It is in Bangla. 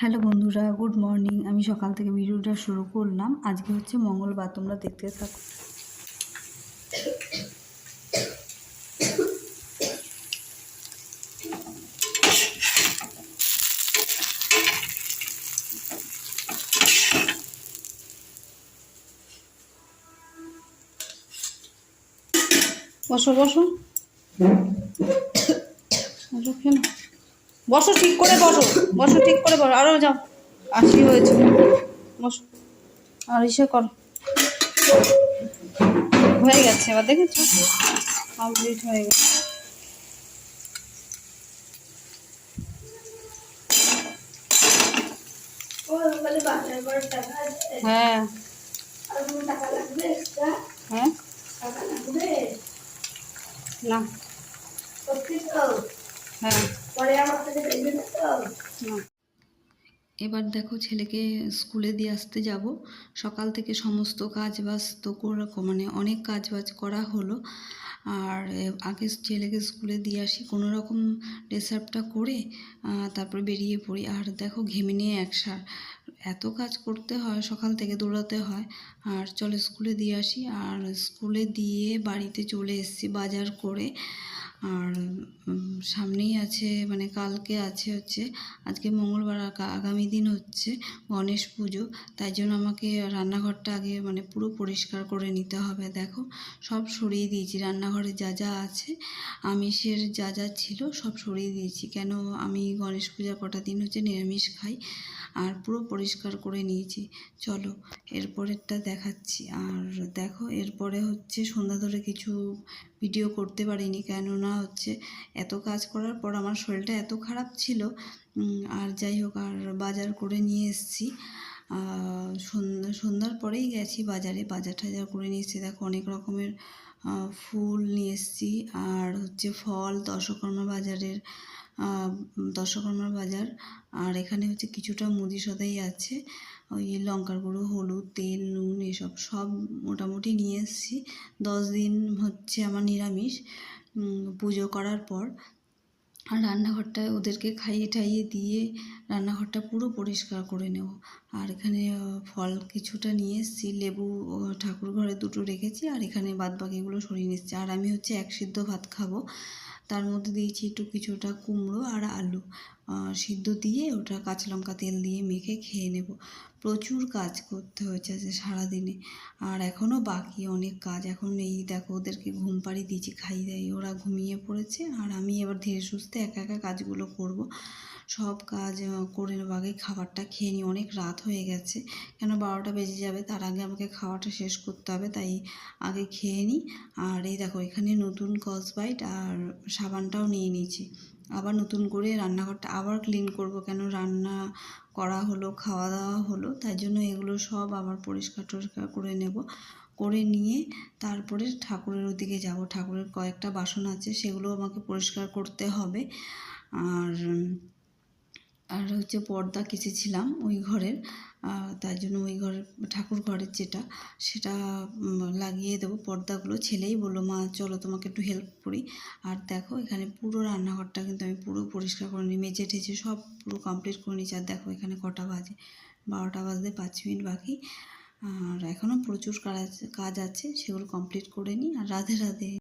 হ্যালো বন্ধুরা, গুড মর্নিং। আমি সকাল থেকে ভিডিওটা শুরু করলাম। আজকে হচ্ছে মঙ্গলবার, তোমরা দেখতে থাকো। বসো বসো বসো, কেন বসো? ঠিক করে বসো, বসো ঠিক করে বসো। আরও যাও, আসি হয়েছে, বসো। আর ইসে করো, হয়ে গেছে। এবার দেখেছো, কমপ্লিট হয়ে গেছে। হ্যাঁ হ্যাঁ না, হ্যাঁ এবার দেখো, ছেলেকে স্কুলে দিয়ে আসতে যাব। সকাল থেকে সমস্ত কাজ বাজ তো মানে অনেক কাজ বাজ করা হলো। আর আগে ছেলেকে স্কুলে দিয়ে আসি, কোনো রকম ড্রেস আপটা করে তারপরে বেরিয়ে পড়ি। আর দেখো, ঘেমে নিয়ে একসার এত কাজ করতে হয়, সকাল থেকে দৌড়াতে হয়। আর চলো স্কুলে দিয়ে আসি। আর স্কুলে দিয়ে বাড়িতে চলে এসেছি বাজার করে। আর সামনেই আছে, মানে কালকে আছে হচ্ছে, আজকে মঙ্গলবার, আগামী দিন হচ্ছে গণেশ পুজো। তাই জন্য আমাকে রান্নাঘরটা আগে মানে পুরো পরিষ্কার করে নিতে হবে। দেখো, সব সরিয়ে দিয়েছি, রান্নাঘরে যা যা আছে আমিষের যা যা ছিল সব সরিয়ে দিয়েছি। কেন, আমি গণেশ পূজার কটা দিন হচ্ছে নিরামিষ খাই। আর পুরো পরিষ্কার করে নিয়েছি। চলো এরপরেরটা দেখাচ্ছি। আর দেখো, এরপরে হচ্ছে সন্ধ্যা ধরে কিছু ভিডিও করতে পারিনি, কেননা হচ্ছে এত কাজ করার পর আমার শরীরটা এত খারাপ ছিল। আর যাই হোক, আর বাজার করে নিয়ে এসেছি। সন্ধ্যার পরেই গেছি বাজারে, বাজার টাজার করে নিয়ে এসেছি। দেখো, অনেক রকমের ফুল নিয়ে এসেছি। আর হচ্ছে ফল, দশকর্মার বাজার। আর এখানে হচ্ছে কিছুটা মুদি সদাই আছে, ওই লঙ্কার গুঁড়ো, হলুদ, তেল, নুন, এসব সব মোটামুটি নিয়ে এসেছি। 10 দিন হচ্ছে আমার নিরামিষ পুজো করার পর। আর রান্নাঘরটা ওদেরকে খাইয়ে টাইয়ে দিয়ে রান্নাঘরটা পুরো পরিষ্কার করে নেব। আর এখানে ফল কিছুটা নিয়ে এসেছি, লেবু ঠাকুর ঘরে 2টো রেখেছি। আর এখানে বাদ বাকিগুলো সরিয়ে নিচ্ছি। আর আমি হচ্ছে 1 সিদ্ধ ভাত খাবো, তার মধ্যে দিয়েছি একটু কিছুটা কুমড়ো আর আলু সিদ্ধ দিয়ে, ওটা কাঁচা লঙ্কা তেল দিয়ে মেখে খেয়ে নেব। প্রচুর কাজ করতে হয়েছে যে সারাদিনে। আর এখনও বাকি অনেক কাজ। এখন এই দেখো, ওদেরকে ঘুম পাড়িয়ে দিয়েছি, খাইয়ে দেয়, ওরা ঘুমিয়ে পড়েছে। আর আমি এবার ধীরে সুস্থে একা একা কাজগুলো করব। সব কাজ করে নেবো, আগে খাবারটা খেয়ে নিই, অনেক রাত হয়ে গেছে। কেন 12টা বেজে যাবে, তার আগে আমাকে খাওয়াটা শেষ করতে হবে, তাই আগে খেয়ে নিই। আর এই দেখো, এখানে নতুন স্কচব্রাইট আর সাবানটাও নিয়ে নিয়েছি। আবার নতুন করে রান্নাঘরটা আবার ক্লিন করব, কেন রান্না করা হলো, খাওয়া দাওয়া হলো, তাই জন্য এগুলো সব আবার পরিষ্কার টরিষ্কার করে নেব। করে নিয়ে তারপরে ঠাকুরের ওদিকে যাব। ঠাকুরের কয়েকটা বাসন আছে, সেগুলো আমাকে পরিষ্কার করতে হবে। আর আর হচ্ছে পর্দা কেচেছিলাম ওই ঘরের, তাই জন্য ওই ঘরের ঠাকুর ঘরের সেটা লাগিয়ে দেবো পর্দাগুলো। ছেলেই বললো, মা চলো তোমাকে একটু হেল্প করি। আর দেখো, এখানে পুরো রান্নাঘরটা কিন্তু আমি পুরো পরিষ্কার করে নিই, মেজে ঠেজে সব পুরো কমপ্লিট করে নিয়েছি। আর দেখো, এখানে কটা বাজে, 12টা বাজতে 5 মিনিট বাকি। আর এখনও প্রচুর কাজ আছে, সেগুলো কমপ্লিট করে নিই। আর রাধে রাধে।